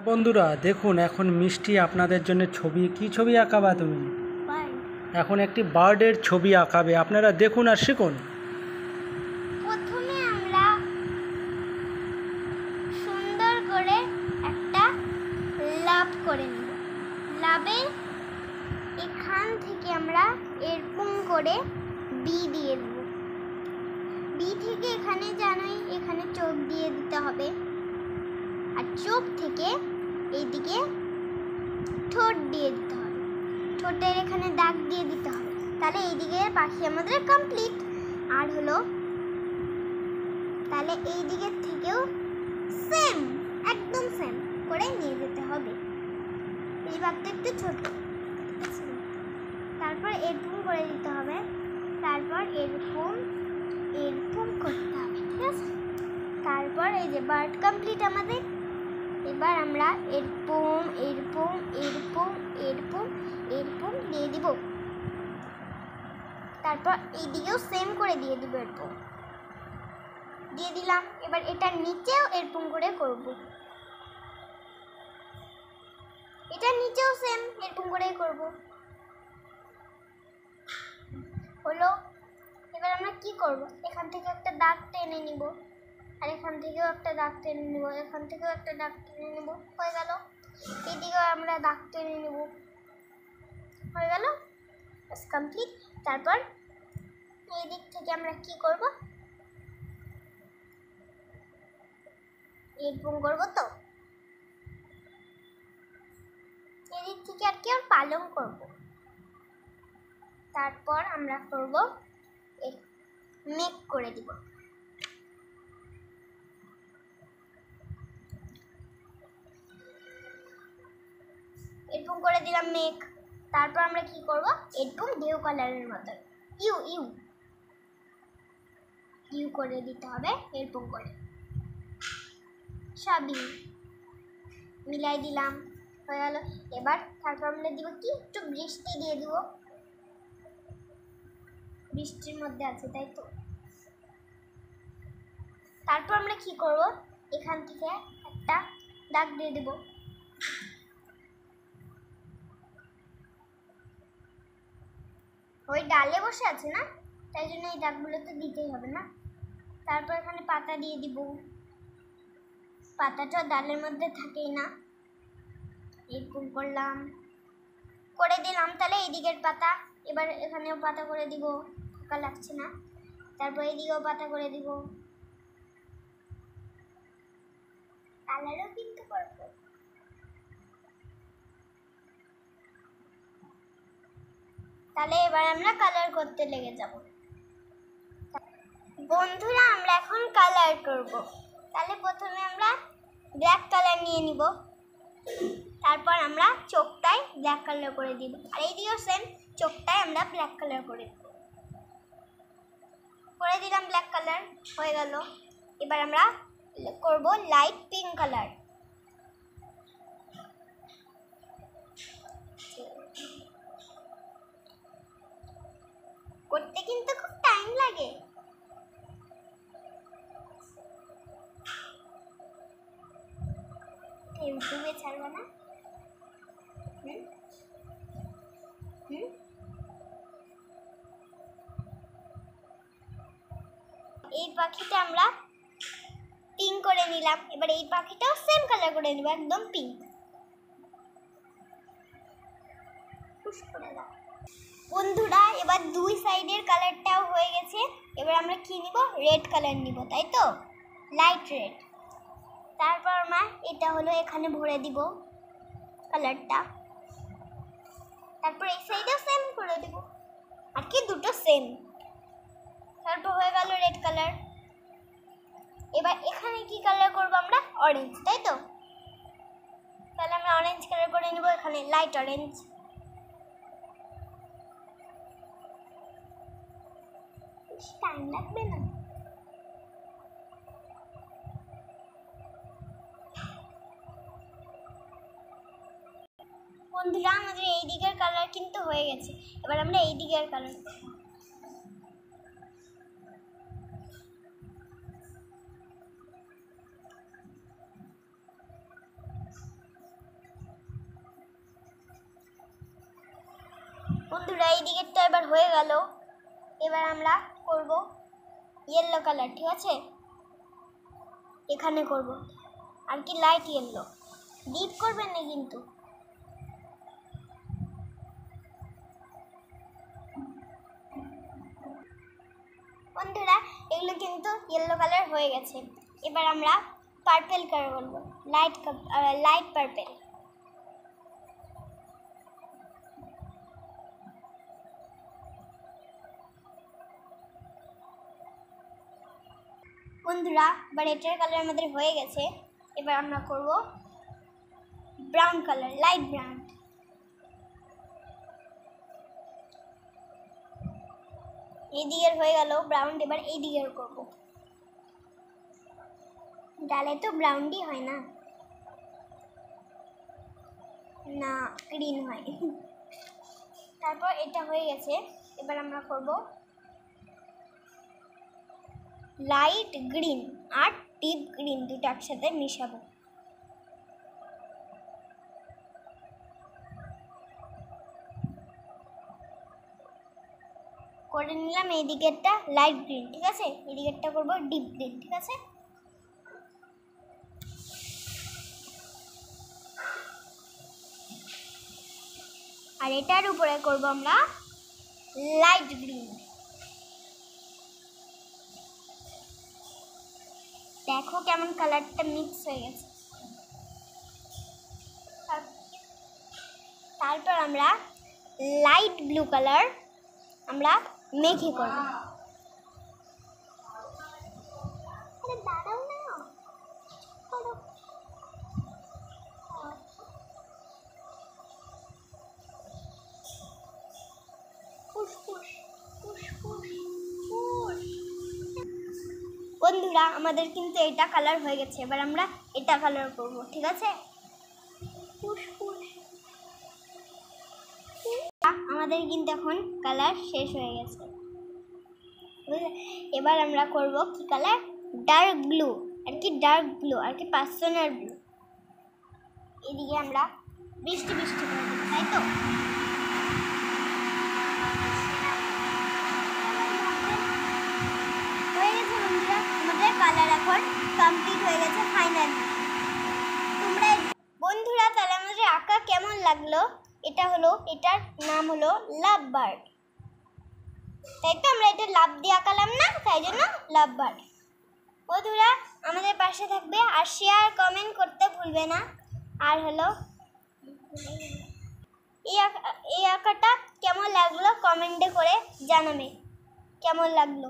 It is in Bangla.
বন্ধুরা দেখুন, এখন মিষ্টি আপনাদের জন্য কি ছবি আঁকাবা তুমি? এখন একটি বার্ডের ছবি আঁকাবে। আপনারা দেখুন আর শিখুন। প্রথমে আমরা সুন্দর করে একটা লাভ করে নেব। লাভের এখান থেকে আমরা এরকম করে বি দিয়ে দেব। বি থেকে এখানে জানোই এখানে চোখ দিয়ে দিতে হবে, আর চোখ থেকে এইদিকে ঠোঁট দিয়ে দিতে হবে। ঠোঁটের এখানে দাগ দিয়ে দিতে হবে। তাহলে এইদিকে পাখি আমাদের কমপ্লিট। আর হলো তাহলে এই দিকের থেকেও সেম, একদম সেম করে নিয়ে যেতে হবে। এই ভাগটা একটু ছোট, তারপর এরকম করে দিতে হবে। তারপর এরকম এরকম করতে হবে, ঠিক আছে? তারপর এই যে বার্ড কমপ্লিট আমাদের। এবার আমরা এরকম এরকম এরকম এরকম এরকম দিয়ে দিব। তারপর এইদিকেও সেম করে দিয়ে দিব, এরকম দিয়ে দিলাম। এবার এটার নিচেও এরকম করে করব, এটার নিচেও সেম এরকম করে করব। হলো। এবার আমরা কি করব? এখান থেকে একটা দাগ টেনে নিব, আর এখান থেকেও একটা দাগ টেনে নিব, এখান থেকেও একটা দাগ টেনে নিব। হয়ে গেল। এদিকেও আমরা দাগ টেনে নিব, হয়ে গেল, বাস কমপ্লিট। তারপর এই দিক থেকে আমরা কি করব? এরকম করব। তো এদিক থেকে আর কি পালং করব। তারপর আমরা করব মেক করে দিব। এরকম করে দিলাম মেক। তারপর আমরা কি করব? এরকম ঢেউ কালারের মতন ইউ ইউ ইউ করে দিতে হবে, এরকম করে সবই মিলাই দিলাম, হয়ে গেল। এবার তারপর আমরা দিব কি, একটু বৃষ্টি দিয়ে দিব। বৃষ্টির মধ্যে আছে, তাই তো? তারপর আমরা কি করব? এখান থেকে একটা দাগ দিয়ে দেব। ওই ডালে বসে আছে না, তাই জন্য এই দাগগুলো তো দিতেই হবে না। তারপর এখানে পাতা দিয়ে দিব। পাতাটা ডালের মধ্যে থাকেই না। এরকম করলাম, করে দিলাম। তাহলে এই দিকের পাতা, এবার এখানেও পাতা করে দিব, ফাঁকা লাগছে না। তারপর এইদিকেও পাতা করে দিব। কালারও কিন্তু করব। তাহলে এবার আমরা কালার করতে লেগে যাব। বন্ধুরা, আমরা এখন কালার করব। তাহলে প্রথমে আমরা ব্ল্যাক কালার নিয়ে নিব। তারপর আমরা চোখটায় ব্ল্যাক কালার করে দিব, আর এইদিকেও সেম, চোখটায় আমরা ব্ল্যাক কালার করে দিব। করে দিলাম ব্ল্যাক কালার, হয়ে গেল। এবার আমরা করব লাইট পিঙ্ক কালার। করতে কিন্তু খুব টাইম লাগে। ইউটিউবে ছাড়বো না? এই পাখিটা আমরা পিঙ্ক করে নিলাম। এবার এই পাখিটাও সেম কালার করে নিব, একদম পিঙ্ক। বন্ধুরা, এবার দুই সাইডের কালারটাও হয়ে গেছে। এবার আমরা কি নিব? রেড কালার নিব, তাই তো? Light red. তারপর আমরা এটা হলো এখানে ভরে দিব কালারটা। তারপর এই সাইডেও সেম করে দিব, আর কি দুটো সেম। তারপর হয়ে গেল রেড কালার। এবার এখানে কি কালার করব আমরা? অরেঞ্জ, তাই তো? তাহলে আমরা অরেঞ্জ কালার করে নেব, এখানে লাইট অরেঞ্জ। টাইম লাগবে না। বন্ধুরা, আমাদের এই দিকের কালার কিন্তু হয়ে গেছে। এবার আমরা এই দিকের কালার করব। বন্ধুরা এই দিকেরটা এবার হয়ে গেল। এবার আমরা করব ইয়েলো কালার, ঠিক আছে? এখানে করব আর কি লাইট ইয়েলো, ডিপ করবেন না কিন্তু। বন্ধুরা এগুলো কিন্তু ইয়েলো কালার হয়ে গেছে। এবার আমরা পার্পল কালার করব, লাইট পার্পল। বন্ধুরা এবার এটার কালার আমাদের হয়ে গেছে। এবার আমরা করব ব্রাউন কালার, লাইট ব্রাউন। এই দিকের হয়ে গেল ব্রাউন, এবার এই দিকের করব। ডালে তো ব্রাউনই হয় না, না গ্রিন হয়। তারপর এটা হয়ে গেছে। এবার আমরা করব লাইট গ্রিন আর ডিপ গ্রিন, দুটো একসাথে মিশাবো। করে নিলাম এই দিকেরটা লাইট গ্রিন, ঠিক আছে? এই দিকেরটা করব ডিপ গ্রিন, ঠিক আছে? আর এটার উপরে করব আমরা লাইট গ্রিন। দেখো কেমন কালারটা মিক্স হয়ে গেছে। তারপর আমরা লাইট ব্লু কালার আমরা মেখে করব। আরে দাঁড়াও না, করো। বন্ধুরা আমাদের কিন্তু এটা কালার হয়ে গেছে। এবার আমরা এটা কালার করব, ঠিক আছে? আমাদের কিন্তু এখন কালার শেষ হয়ে গেছে। এবার আমরা করব কি কালার? ডার্ক ব্লু, আর কি পার্সোনাল ব্লু। এদিকে আমরা বৃষ্টি বৃষ্টি করে দেবো, তাই তো? হয়ে গেছে বন্ধুরা, আমাদের কালার এখন কমপ্লিট হয়ে গেছে ফাইনালি। বন্ধুরা তাহলে আমাদের আঁকা কেমন লাগলো? এটার নাম হলো লাভ বার্ড, তাই তো? আমরা এটা লাভ দিয়ে আঁকালাম না, তাই জন্য লাভ বার্ড। বন্ধুরা আমাদের পাশে থাকবে আর শেয়ার কমেন্ট করতে ভুলবে না। আর হলো এই আঁকাটা কেমন লাগলো কমেন্টে করে জানাবে কেমন লাগলো।